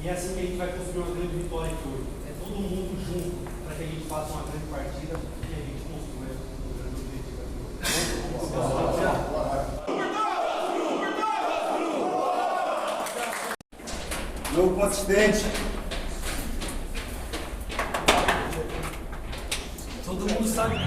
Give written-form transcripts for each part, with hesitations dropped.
E é assim que a gente vai construir uma grande vitória aqui hoje. É todo mundo junto para que a gente faça uma grande partida e a gente construa um grande objetivo. Jogo consistente. Todo mundo sabe.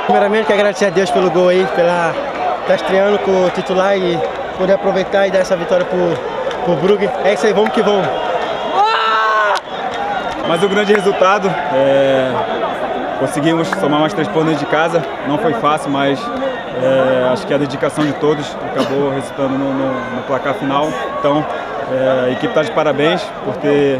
Primeiramente, quero agradecer a Deus pelo gol aí, pela estar estreando com o titular e poder aproveitar e dar essa vitória pro Brugge. É isso aí, vamos que vamos. Mais um grande resultado, conseguimos somar mais 3 pontos dentro de casa, não foi fácil, mas acho que a dedicação de todos acabou resultando no placar final. Então, a equipe está de parabéns por ter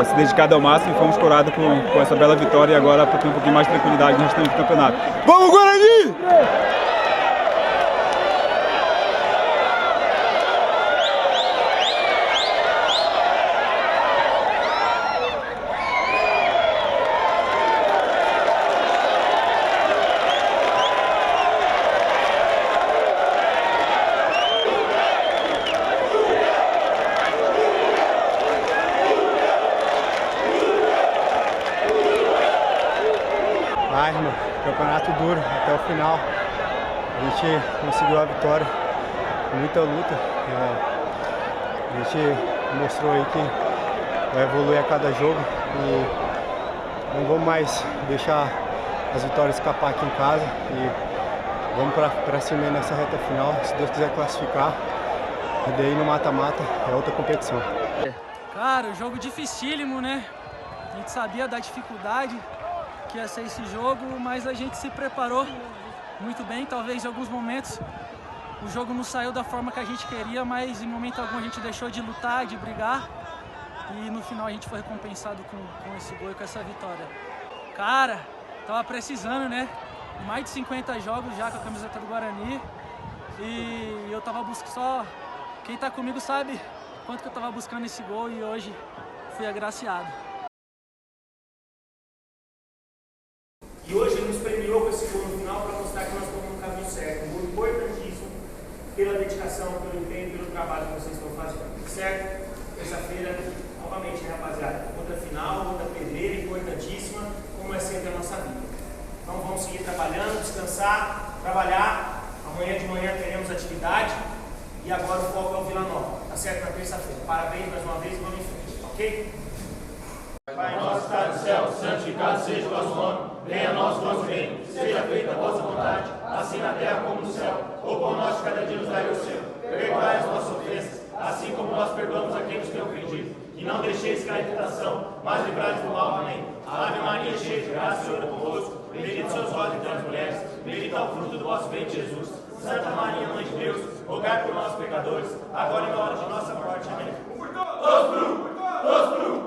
se dedicado ao máximo e fomos coroados com essa bela vitória e agora para ter um pouquinho mais de tranquilidade no restante do campeonato. Vamos, Guarani! Vai, irmão, campeonato duro até o final. A gente conseguiu a vitória com muita luta. A gente mostrou aí que vai evoluir a cada jogo e não vamos mais deixar as vitórias escapar aqui em casa e vamos para cima nessa reta final, se Deus quiser classificar. daí no mata-mata é outra competição. Cara, o jogo dificílimo, né? A gente sabia da dificuldade que ia ser esse jogo, mas a gente se preparou muito bem. Talvez em alguns momentos o jogo não saiu da forma que a gente queria, mas em momento algum a gente deixou de lutar, de brigar. E no final a gente foi recompensado com esse gol e com essa vitória. Cara, tava precisando, né? Mais de 50 jogos já com a camiseta do Guarani. E eu tava buscando só... Quem tá comigo sabe quanto que eu tava buscando esse gol e hoje fui agraciado. E hoje ele nos premiou com esse gol no final para mostrar que nós estamos no caminho certo. Um gol importantíssimo pela dedicação, pelo empenho, pelo trabalho que vocês estão fazendo. Certo? Terça-feira, novamente, né, rapaziada? Outra final, outra pedreira importantíssima, como é sempre a nossa vida. Então vamos seguir trabalhando, descansar, trabalhar. Amanhã de manhã teremos atividade. E agora o foco é o Vila Nova. Tá certo? Na terça-feira. Parabéns mais uma vez e vamos em frente. Ok? Pai nosso que está no céu, santificado seja o vosso nome. Venha a nós o vosso reino. Seja feita a vossa vontade, assim na terra como no céu. O pão nosso de cada dia nos dai o seu. Perdoai as nossas ofensas, assim como nós perdoamos a quem nos tem ofendido. E não deixeis cair em tentação, mas livrai-nos do mal. Amém. Ave Maria, cheia de graça, o Senhor é convosco. Bendito sois vós entre as mulheres. Bendito é o fruto do vosso ventre, Jesus. Santa Maria, Mãe de Deus, rogai por nós pecadores, agora e na hora de nossa morte. Amém. Todos pro